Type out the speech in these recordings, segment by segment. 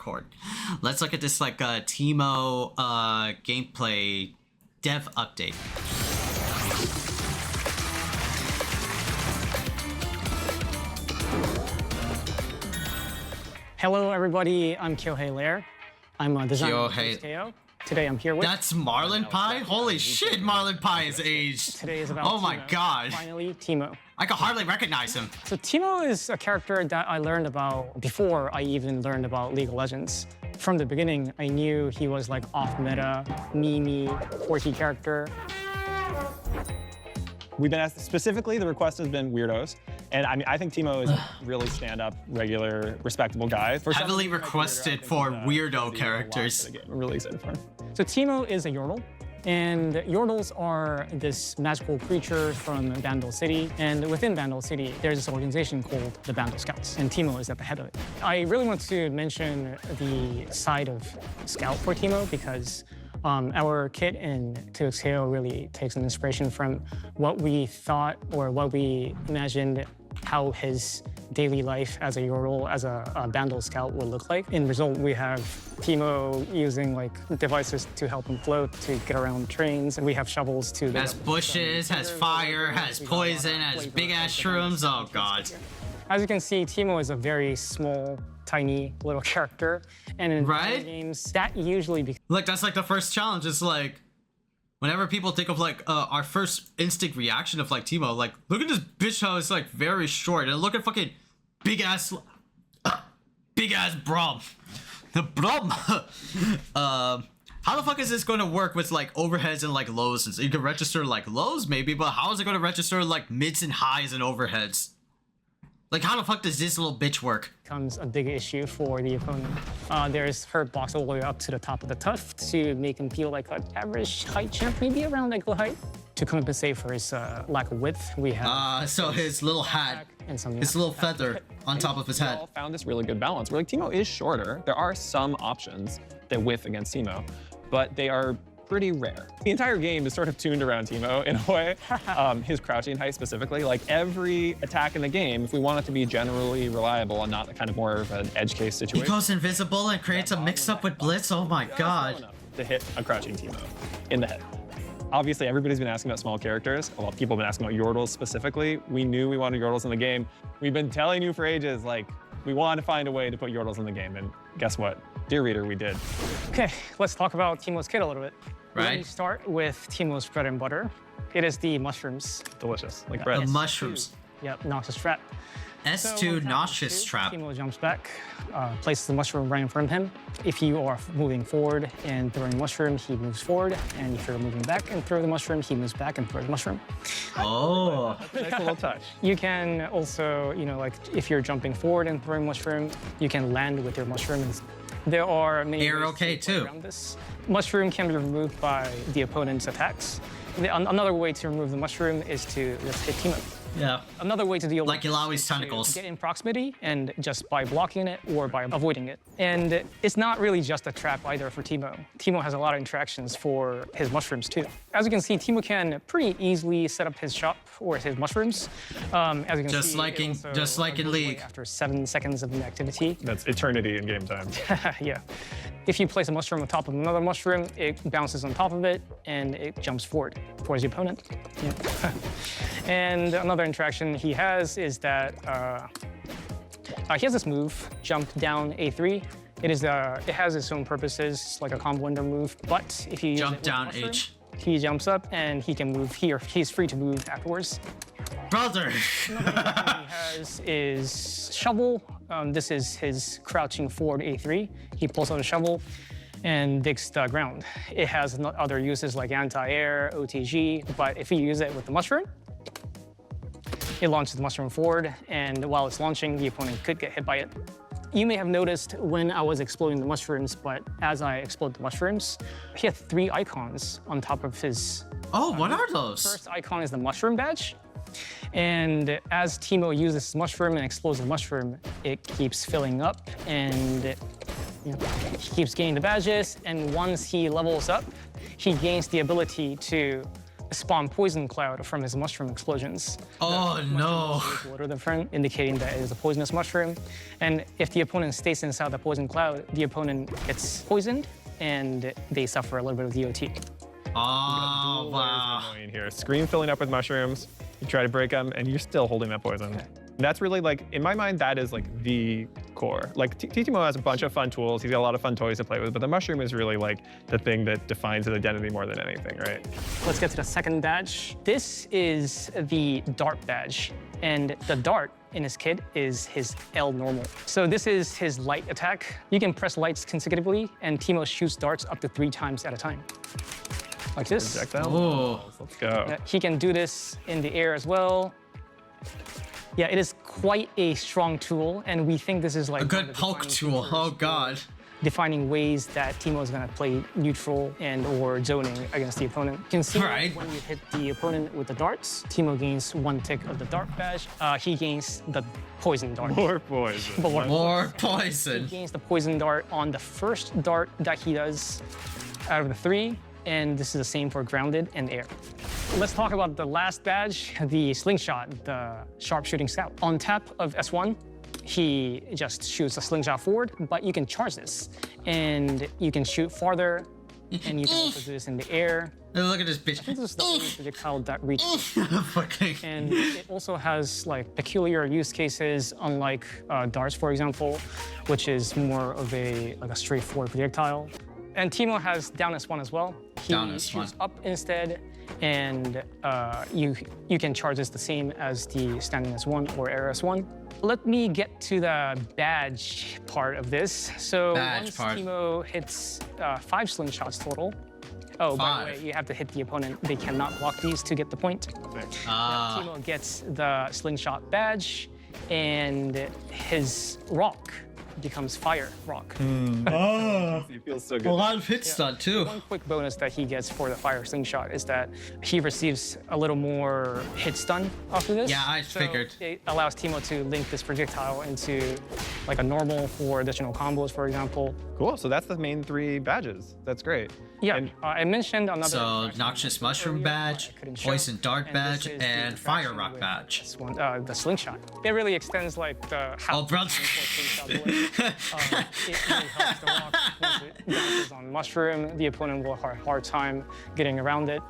record. Let's look at this like Teemo gameplay dev update. Hello everybody, I'm Kyohei Lair. I'm a designer of 2XKO. Today I'm here with... That's Marlin Pie? Holy shit, Marlin Pie is aged. Today is about Oh my god. Finally, Teemo. I can hardly recognize him. So Teemo is a character that I learned about before I even learned about League of Legends. From the beginning, I knew he was like off-meta, meme-y, quirky character. We've been asked, specifically, the request has been weirdos. And I mean, I think Teemo is a really stand-up, regular, respectable guy. Heavily requested for weirdo characters. I'm really excited for him. So Teemo is a Yordle. And Yordles are this magical creature from Vandal City. And within Vandal City, there's this organization called the Vandal Scouts. And Teemo is at the head of it. I really want to mention the side of Scout for Teemo because our kit in 2XKO really takes an inspiration from what we thought or what we imagined how his daily life as a Yordle, as a Vandal Scout would look like. In result, we have Teemo using like devices to help him float, to get around trains, and we have shovels to... Has bushes, has fire, has poison, has big-ass shrooms, oh god. As you can see, Teemo is a very small, tiny little character, and in games, that usually... Like, that's like the first challenge, it's like... Whenever people think of like our first instinct reaction of like Teemo, like look at this bitch how it's like very short, and look at fucking big ass Brom. The Brom. How the fuck is this going to work with like overheads and like lows? You can register like lows maybe, but how is it going to register like mids and highs and overheads? Like, how the fuck does this little bitch work? Becomes a big issue for the opponent. There's her box all the way up to the top of the tuft to make him feel like an average height champ, maybe around equal height. To compensate for his lack of width, we have... so his little hat, his little feather on top of his head. We all found this really good balance. We're like, Teemo is shorter. There are some options that width against Teemo, but they are pretty rare. The entire game is sort of tuned around Teemo in a way. His crouching height specifically, like every attack in the game, if we want it to be generally reliable and not a kind of more of an edge case situation. He goes invisible and creates a mix-up with Blitz, oh my god. To hit a crouching Teemo in the head. Obviously, everybody's been asking about small characters. A lot of people have been asking about Yordles specifically. We knew we wanted Yordles in the game. We've been telling you for ages, like, we wanted to find a way to put Yordles in the game, and guess what? Dear reader, we did. Okay, let's talk about Teemo's kit a little bit. Right. We start with Teemo's bread and butter. It is the mushrooms. Delicious, like bread. The mushrooms. Yep, Noxious Trap. S2 Noxious Trap. Teemo jumps back, places the mushroom right in front of him. If you are moving forward and throwing the mushroom, he moves forward. And if you're moving back and throw the mushroom, he moves back and throws the mushroom. Oh. Nice little touch. You can also, you know, like if you're jumping forward and throwing mushroom, you can land with your mushroom. There are many ways to around this. Mushroom can be removed by the opponent's attacks. Another way to remove the mushroom is to just hit Teemo. Yeah. Another way to deal with Ilawi's tentacles. Get in proximity and just by blocking it or by avoiding it. And it's not really just a trap either for Teemo. Teemo has a lot of interactions for his mushrooms too. As you can see, Teemo can pretty easily set up his shop or his mushrooms. As you can see, just like in League. After 7 seconds of inactivity. That's eternity in game time. Yeah. If you place a mushroom on top of another mushroom, it bounces on top of it and it jumps forward towards the opponent. Yeah. And another interaction he has is that he has this move, jump down A3. It has its own purposes, like a combo window move, but if you jump down H, he jumps up and he can move here. He's free to move afterwards. Brother! Another thing he has is shovel. This is his crouching forward A3. He pulls out a shovel and digs the ground. It has other uses like anti-air, OTG, but if you use it with the mushroom, it launches the mushroom forward, and while it's launching, the opponent could get hit by it. You may have noticed when I was exploding the mushrooms, but as I explode the mushrooms, he had 3 icons on top of his... Oh, what are those? First icon is the mushroom badge. And as Teemo uses his mushroom and explodes the mushroom, it keeps filling up and he keeps gaining the badges. And once he levels up, he gains the ability to spawn poison cloud from his mushroom explosions. Oh no. It's a little different, indicating that it is a poisonous mushroom. And if the opponent stays inside the poison cloud, the opponent gets poisoned and they suffer a little bit of DOT. Oh, Dual layers of wow. annoying here. Screen filling up with mushrooms. You try to break them, and you're still holding that poison. That's really like, in my mind, that is like the core. Like Teemo has a bunch of fun tools. He's got a lot of fun toys to play with, but the mushroom is really like the thing that defines his identity more than anything, right? Let's get to the second badge. This is the dart badge, and the dart in his kit is his L normal. So this is his light attack. You can press lights consecutively, and Teemo shoots darts up to 3 times at a time. Like this. Projectile. Oh. Let's go. He can do this in the air as well. Yeah, it is quite a strong tool, and we think this is like A good poke tool. Oh god. defining ways that Teemo is going to play neutral and or zoning against the opponent. You can see Right. when you hit the opponent with the darts, Teemo gains 1 tick of the dart badge. He gains the poison dart. More poison. More He poison. gains the poison dart on the first dart that he does out of the 3, and this is the same for grounded and air. Let's talk about the last badge, the slingshot, the sharpshooting scout. On tap of S1, he just shoots a slingshot forward, but you can charge this, and you can shoot farther, and you can also do this in the air. Look at this bitch. This is the only projectile that reaches. Fucking. And it also has like peculiar use cases, unlike darts, for example, which is more of a straightforward projectile. And Teemo has down S1 as well. He Down S1. shoots up instead, and you can charge this the same as the standing S1 or air S1. Let me get to the badge part of this. So Badge once part. Teemo hits 5 slingshots total. Oh, by the 5. way, you have to hit the opponent. They cannot block these to get the point. Ah. Teemo gets the slingshot badge, and his rock becomes fire rock. Oh. He feels so A good. lot of hit stun too. One quick bonus that he gets for the fire slingshot is that he receives a little more hit stun after this. Yeah, I So figured. it allows Teemo to link this projectile into like a normal for additional combos, for example. Cool. So that's the main 3 badges. That's great. Yeah, And I mentioned another. So, interaction Noxious I mentioned Mushroom earlier, badge, but I couldn't show. Poison Dart And badge, this is the and Fire interaction Rock with badge. this one, the slingshot. It really extends like the how Oh, bro. it really helps the rock. Once it bounces on mushroom, the opponent will have a hard time getting around it.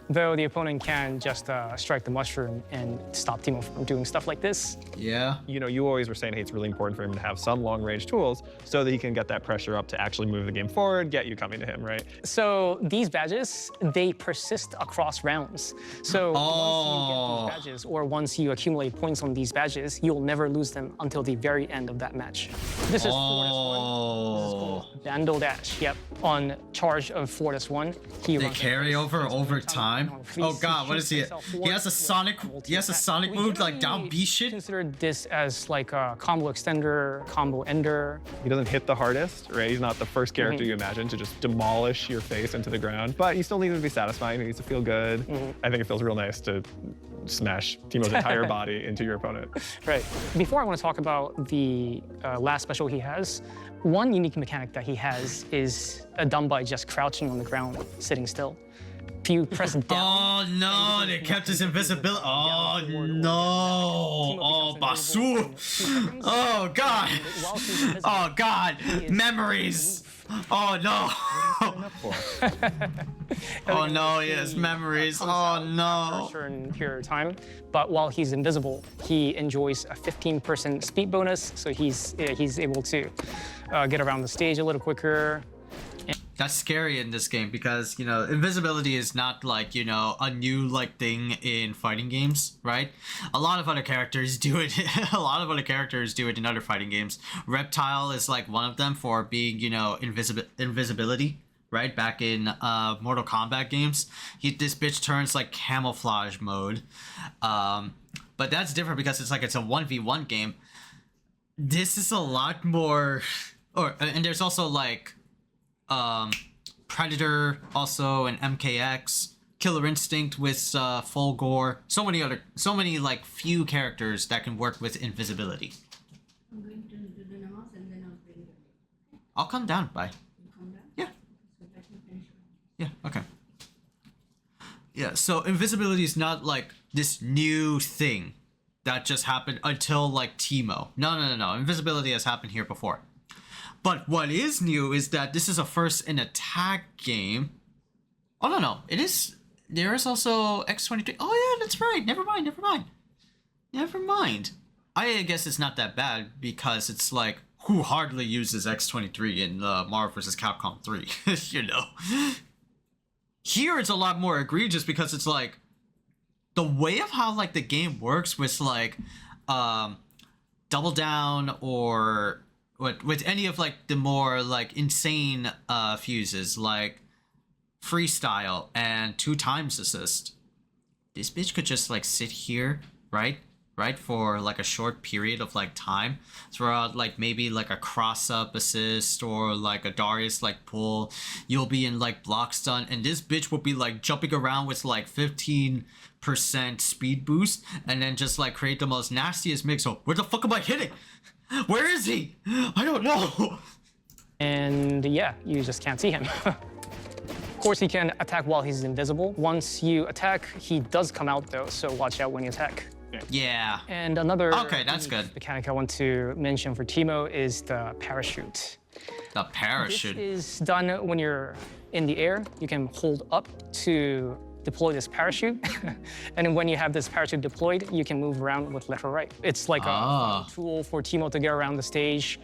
Though the opponent can just strike the mushroom and stop Teemo from doing stuff like this. Yeah. you know, you always were saying, hey, it's really important for him to have some long-range tools so that he can get that pressure up to actually move the game forward, get you coming to him, right? So these badges, they persist across rounds. So once you get these badges, or once you accumulate points on these badges, you'll never lose them until the very end of that match. This is 4-1. Oh. Vandal Dash, yep. On charge of 4-1, he They runs carry over time. Oh god, what is he? He has a sonic. He has a sonic move like down B shit. Considered this as like a combo extender, combo ender. He doesn't hit the hardest, right? He's not the first character you imagine to just demolish your face into the ground, but he still needs to be satisfying. He needs to feel good. I think it feels real nice to smash Teemo's entire body into your opponent. Right. Before I want to talk about the last special he has, one unique mechanic that he has is done by just crouching on the ground, sitting still. If you press down. Oh no, they kept his invisibility. Oh no. Oh, Wassup. Oh god. Oh god. Memories. Oh no. Oh no, yes, memories. Oh no. Certain period of time, but while he's invisible, he enjoys a 15% speed bonus, so he's able to get around the stage a little quicker. That's scary in this game because, you know, invisibility is not like, you know, a new like thing in fighting games, right? A lot of other characters do it. A lot of other characters do it in other fighting games. Reptile is like one of them for being, you know, invisibility, right? Back in Mortal Kombat games, this bitch turns like camouflage mode. But that's different because it's a 1v1 game. This is a lot more, and there's also like Predator, also an MKX, Killer Instinct with full gore. So many like few characters that can work with invisibility. I'm going to do the namaz and then I'll bring it. I'll come down. Bye. You come down? Yeah. So that you finish. Yeah. Okay. Yeah, so invisibility is not like this new thing that just happened until like Teemo. No. Invisibility has happened here before. But what is new is that this is a first in attack game. Oh no, it is. There is also X23. Oh yeah, that's right. Never mind. I guess it's not that bad because it's like who hardly uses X23 in Marvel vs. Capcom 3, you know. Here it's a lot more egregious because it's like the way of how like the game works with like double down or with any of like the more like insane fuses like freestyle and 2 times assist. This bitch could just like sit here, right, for like a short period of like time throughout like maybe like a cross up assist or like a Darius like pull. You'll be in like block stun and this bitch will be like jumping around with like 15% speed boost and then just like create the most nastiest mix. So where the fuck am I hitting? Where is he? I don't know. And yeah, you just can't see him. Of course, he can attack while he's invisible. Once you attack, he does come out though, so watch out when you attack. Yeah. And another that's good. mechanic I want to mention for Teemo is the parachute. The parachute. This is done when you're in the air. You can hold up to deploy this parachute. And then when you have this parachute deployed, you can move around with left or right. It's like a tool for Teemo to get around the stage.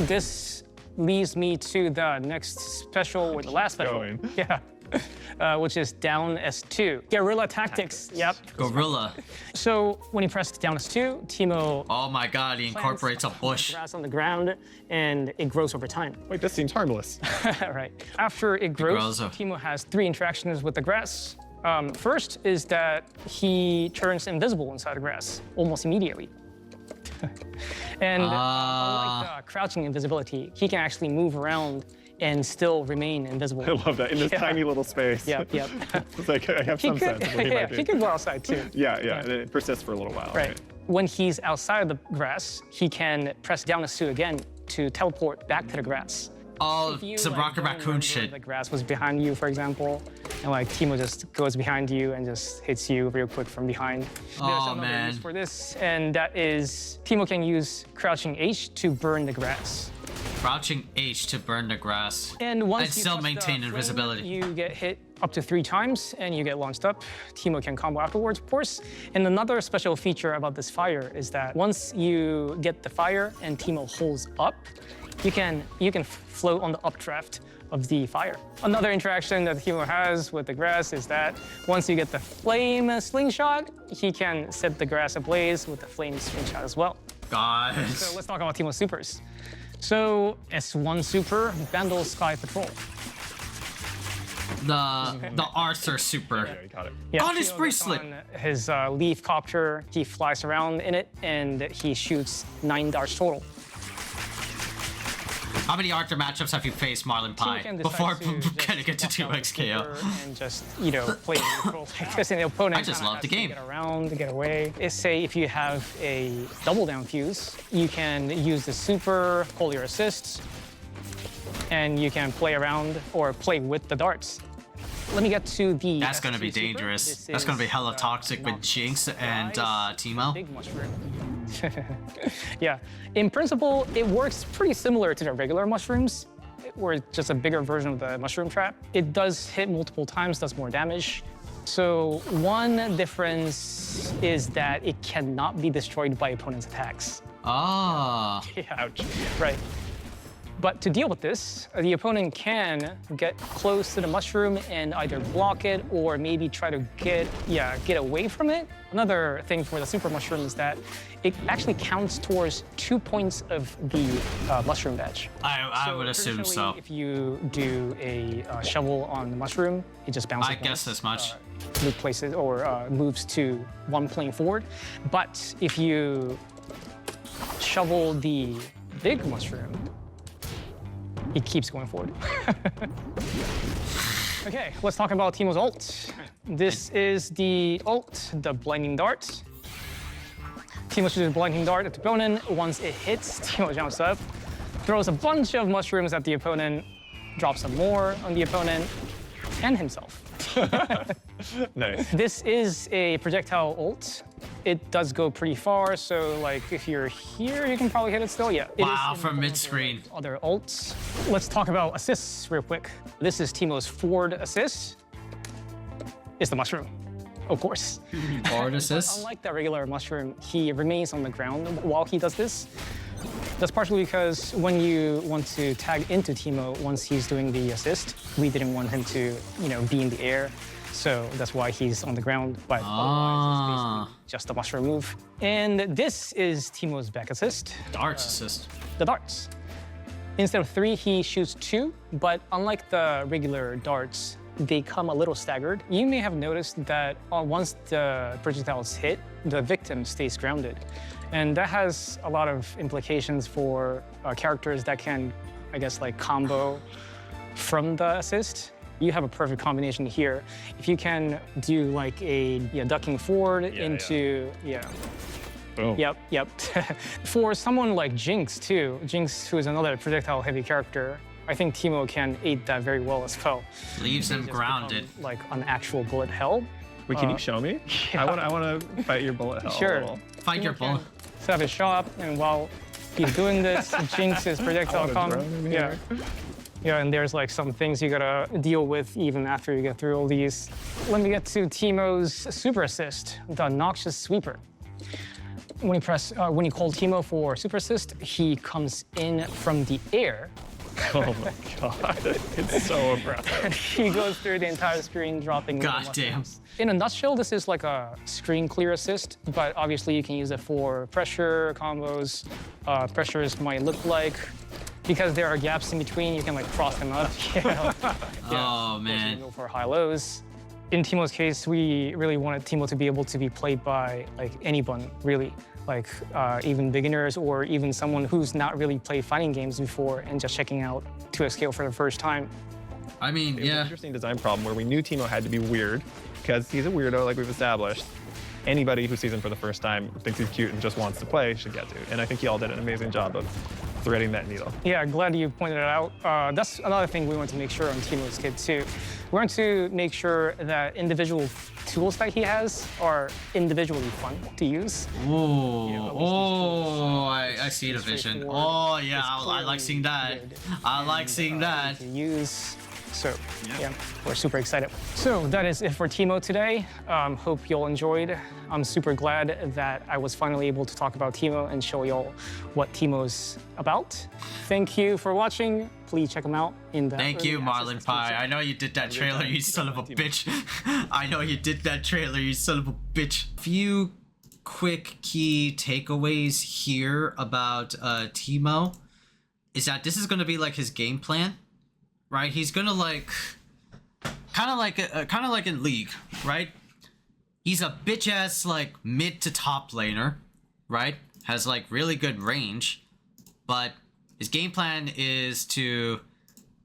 This leads me to the next special, or the last special. Yeah. Which is down S2. Guerrilla tactics. Yep. Gorilla. So when you press down S2, Teemo. Oh my god, he incorporates a bush. Grass on the ground, and it grows over time. Wait, this seems harmless. Right. After it grows, Teemo has 3 interactions with the grass. First is that he turns invisible inside the grass almost immediately. And unlike crouching invisibility, he can actually move around and still remain invisible. I love that, in this tiny little space. Yep. It's like, I have some sense of what he might do. He could go outside too. Yeah, and it persists for a little while. Right. When he's outside of the grass, he can press down S2 again to teleport back to the grass. Oh, some Rocket Raccoon shit. The grass was behind you, for example, and like Teemo just goes behind you and just hits you real quick from behind. There's another use for this, and that is Teemo can use crouching H to burn the grass. Crouching H to burn the grass. And once you still touch maintain the invisibility. flame, you get hit up to 3 times and you get launched up. Teemo can combo afterwards, of course. And another special feature about this fire is that once you get the fire and Teemo holds up, you can float on the updraft of the fire. Another interaction that Teemo has with the grass is that once you get the flame slingshot, he can set the grass ablaze with the flame slingshot as well. God. So let's talk about Teemo's supers. So S1 super, Vandal Sky Patrol. The Arthur super. Yeah, you got it. Yeah, God, his Teemo bracelet. gets on his leaf copter, he flies around in it, and he shoots 9 darts total. How many Arthur matchups have you faced, Marlon Pie, before getting into 2XKO? And just, you know, play neutral like this, and the opponent I just love the game. Get around, to get away. Say if you have a double down fuse, you can use the super, pull your assists, and you can play around or play with the darts. Let me get to the. That's gonna be dangerous. That's gonna be hella toxic with Jinx and Teemo. Big mushroom. Yeah, in principle, it works pretty similar to the regular mushrooms, or just a bigger version of the mushroom trap. It does hit multiple times, does more damage. So one difference is that it cannot be destroyed by opponent's attacks. Ah. Yeah, ouch. Right. But to deal with this, the opponent can get close to the mushroom and either block it or maybe try to get away from it. Another thing for the super mushroom is that it actually counts towards 2 points of the mushroom badge. I would assume so. If you do a shovel on the mushroom, it just bounces. I guess as much. Move places or moves to 1 plane forward. But if you shovel the big mushroom, he keeps going forward. Okay, let's talk about Teemo's ult. This is the ult, the Blinding Dart. Teemo shoots a Blinding Dart at the opponent. Once it hits, Teemo jumps up, throws a bunch of mushrooms at the opponent, drops some more on the opponent and himself. Nice. This is a projectile ult. It does go pretty far, so like if you're here, you can probably hit it still. Yeah. It is Wow, in from one of mid-screen. the Other ults. Let's talk about assists real quick. This is Teemo's forward assist. It's the mushroom, of course. Forward assist. Unlike the regular mushroom, he remains on the ground while he does this. That's partially because when you want to tag into Teemo once he's doing the assist, we didn't want him to, be in the air. So that's why he's on the ground, but otherwise it's basically just a mushroom move. And this is Teemo's back assist, Darts assist. the darts. Instead of 3, he shoots 2, but unlike the regular darts, they come a little staggered. You may have noticed that once the projectiles hit, the victim stays grounded. And that has a lot of implications for characters that can, I guess, like combo from the assist. You have a perfect combination here. If you can do like a ducking forward into, Boom. Yep. For someone like Jinx too, Jinx who is another projectile heavy character, I think Teemo can aid that very well as well. Leaves him Just grounded. become, like an actual bullet hell. Wait, can you show me? yeah. I want to fight your bullet hell. Sure. A little. Fight your bullet. Set up his shop, and while he's doing this, Jinx is projectile I wanna combo. drone in Yeah. here. Yeah, and there's like some things you gotta deal with even after you get through all these. Let me get to Teemo's super assist, the Noxious Sweeper. When you call Teemo for super assist, he comes in from the air. Oh my god, it's so impressive. He goes through the entire screen, dropping little God damn. mushrooms. In a nutshell, this is like a screen clear assist, but obviously you can use it for pressure combos. Pressures might look like, because there are gaps in between, you can like cross them up. Oh man. Go for high lows. In Teemo's case, we really wanted Teemo to be able to be played by like anyone, really. Like even beginners or even someone who's not really played fighting games before and just checking out 2XKO for the first time. I mean, It was an yeah. interesting design problem where we knew Teemo had to be weird because he's a weirdo, like we've established. Anybody who sees him for the first time, thinks he's cute and just wants to play should get to. And I think you all did an amazing job of threading that needle. Yeah, glad you pointed it out. That's another thing we want to make sure on Teemo's kit too. We want to make sure that individual tools that he has are individually fun to use. I see the vision. Oh yeah, I like seeing that. I like seeing that. To use. So yeah, we're super excited. So that is it for Teemo today. Hope you all enjoyed. I'm super glad that I was finally able to talk about Teemo and show y'all what Teemo's about. Thank you for watching. Please check them out in the Thank you, early access Marlon Pie. exclusive. I know you did that trailer, you son of a bitch. I know you did that trailer, you son of a bitch. Few quick key takeaways here about Teemo is that this is gonna be like his game plan, right? He's gonna like, kind of like in League, right? He's a bitch ass like mid to top laner, right? Has like really good range, but his game plan is to,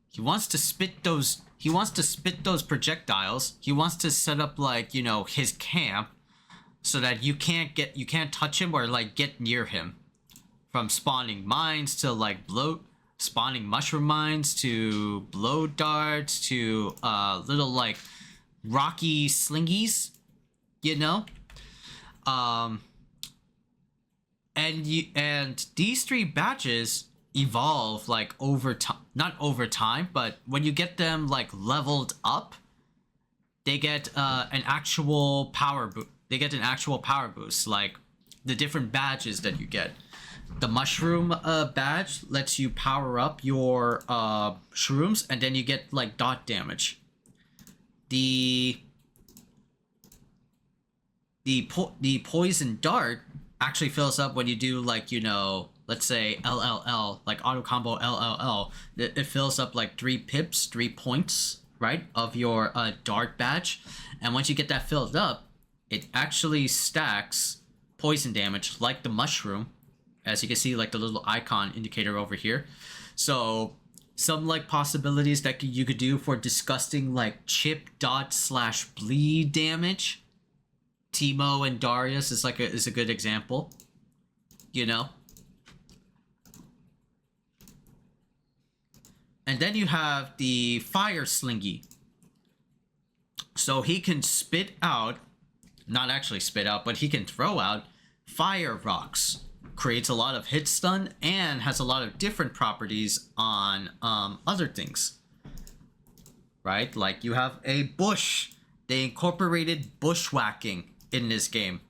he wants to spit those projectiles. He wants to set up like, his camp so that you can't touch him or like get near him. From spawning mines to like spawning mushroom mines to blow darts to little like rocky slingies, and these 3 badges evolve like over time, not over time, but when you get them like leveled up, they get an actual power boost. They get an actual power boost, like the different badges that you get. The mushroom badge lets you power up your shrooms, and then you get like dot damage. The poison dart actually fills up when you do like, let's say LLL, like auto combo LLL. It fills up like 3 pips, 3 points, right, of your dart badge. And once you get that filled up, it actually stacks poison damage like the mushroom, as you can see, like the little icon indicator over here. So some like possibilities that you could do for disgusting like chip dot / bleed damage. Teemo and Darius is a good example, And then you have the fire slingy. So he can spit out, not actually spit out, but he can throw out fire rocks. Creates a lot of hit stun and has a lot of different properties on other things. Right? Like you have a bush. They incorporated bushwhacking in this game.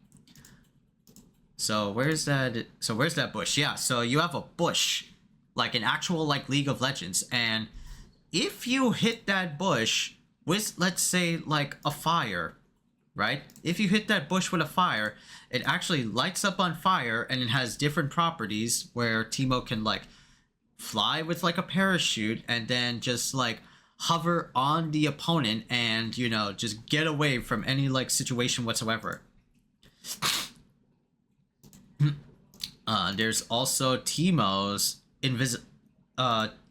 So where's that? So where's that bush? Yeah, so you have a bush. Like an actual like League of Legends. And if you hit that bush with, let's say, like a fire, right? If you hit that bush with a fire, it actually lights up on fire and it has different properties where Teemo can like fly with like a parachute and then just like hover on the opponent and, you know, just get away from any like situation whatsoever. There's also Teemo's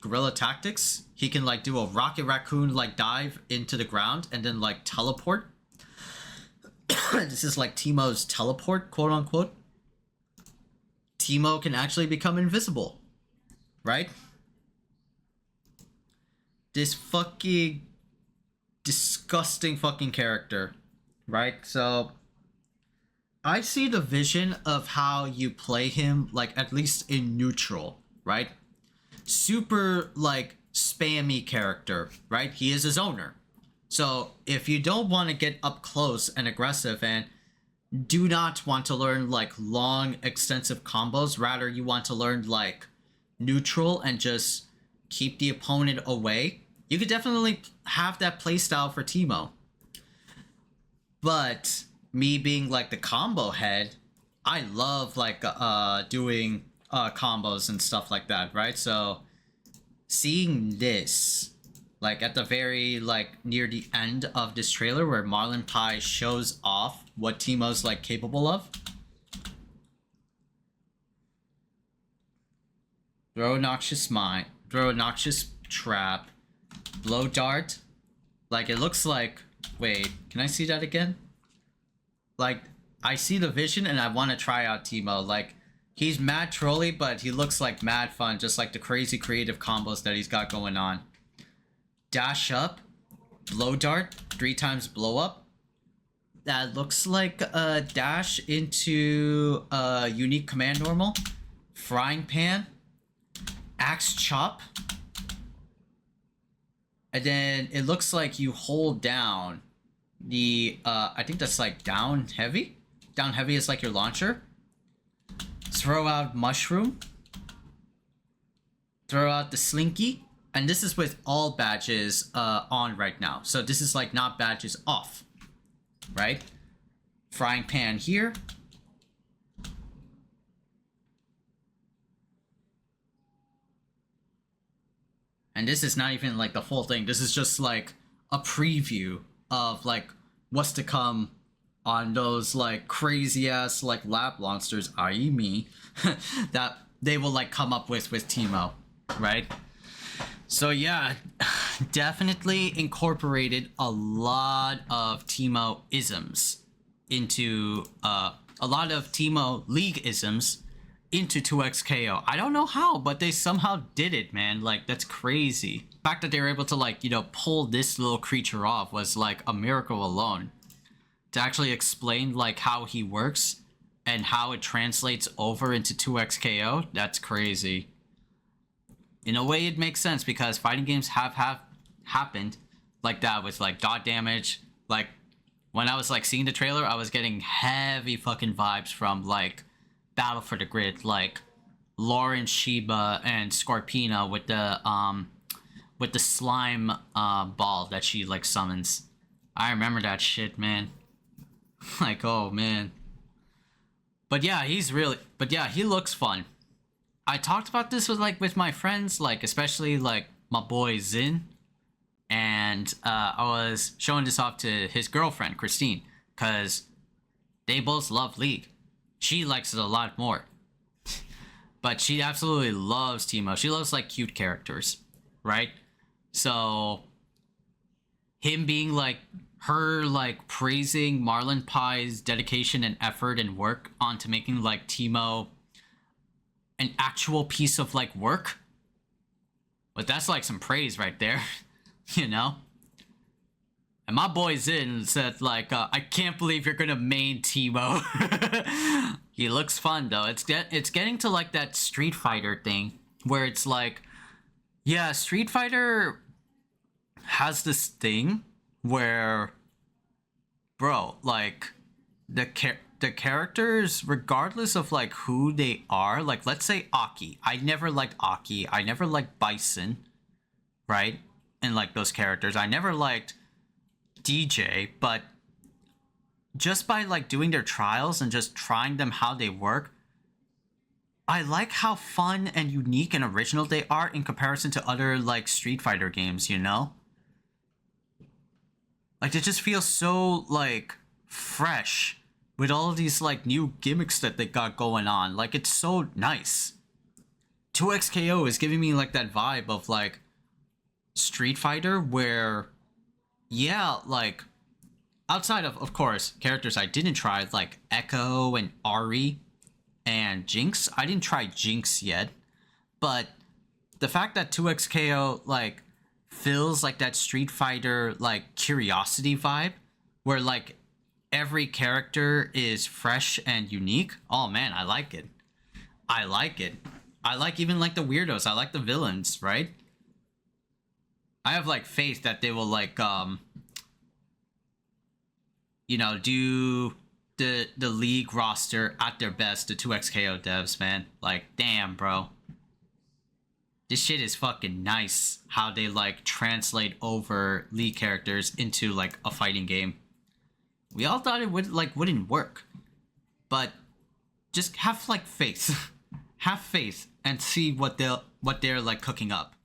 guerrilla tactics. He can like do a rocket raccoon like dive into the ground and then like teleport. This is like Teemo's teleport, quote unquote. Teemo can actually become invisible, right? This fucking disgusting fucking character, right? So I see the vision of how you play him, like at least in neutral, right? Super like spammy character, right? He is his owner. So if you don't want to get up close and aggressive and do not want to learn like long extensive combos, rather you want to learn like neutral and just keep the opponent away, you could definitely have that playstyle for Teemo. But me being like the combo head, I love like doing combos and stuff like that, right? So seeing this like at the very like near the end of this trailer where Marlon Pie shows off what Teemo's like capable of. Throw a noxious mine, throw a noxious trap, blow dart. Like it looks like, wait, can I see that again? Like I see the vision and I want to try out Teemo. Like he's mad trolly, but he looks like mad fun, just like the crazy creative combos that he's got going on. Dash up, blow dart, 3 times blow up. That looks like a dash into a unique command normal. Frying pan, axe chop. And then it looks like you hold down the, I think that's like down heavy. Down heavy is like your launcher. Throw out mushroom. Throw out the slinky. And this is with all badges on right now. So this is like not badges off, right? Frying pan here. And this is not even like the full thing. This is just like a preview of like what's to come on those like crazy ass like lab monsters, i.e. me, that they will like come up with Teemo, right? So yeah, definitely incorporated a lot of Teemo isms into a lot of Teemo League isms into 2XKO. I don't know how, but they somehow did it, man. Like that's crazy. The fact that they were able to like, you know, pull this little creature off was like a miracle alone. To actually explain like how he works and how it translates over into 2XKO, that's crazy. In a way, it makes sense because fighting games have happened like that with like dot damage. Like when I was like seeing the trailer, I was getting heavy fucking vibes from like Battle for the Grid, like Lauren Sheba and Scorpina with the slime ball that she like summons. I remember that shit, man. Like, oh man. But yeah, he looks fun. I talked about this with my friends, like especially like my boy Zin, and I was showing this off to his girlfriend Christine, cause they both love League. She likes it a lot more, but she absolutely loves Teemo. She loves like cute characters, right? So him being like her like praising Marlon Pie's dedication and effort and work onto making like Teemo an actual piece of like work, but that's like some praise right there. You know, And my boy Zin said like, I can't believe you're gonna main Teemo. He looks fun though. It's getting to like that Street Fighter thing where it's like, yeah, Street Fighter has this thing where, bro, like the characters, regardless of like who they are, like let's say Aki. I never liked Aki. I never liked Bison, right? And like those characters, I never liked DJ, but just by like doing their trials and just trying them how they work, I like how fun and unique and original they are in comparison to other like Street Fighter games, you know? Like it just feels so like fresh with all of these like new gimmicks that they got going on. Like it's so nice. 2XKO is giving me like that vibe of like Street Fighter where, yeah, like outside of course, characters I didn't try like Echo and Ari and Jinx. I didn't try Jinx yet, but the fact that 2XKO like feels like that Street Fighter like curiosity vibe where like every character is fresh and unique. Oh man, I like it. I like it. I like even like the weirdos. I like the villains, right? I have like faith that they will like you know, do the league roster at their best, the 2XKO devs, man. Like damn, bro. This shit is fucking nice how they like translate over league characters into like a fighting game. We all thought it wouldn't work. But just have like faith. Have faith and see what they're like cooking up.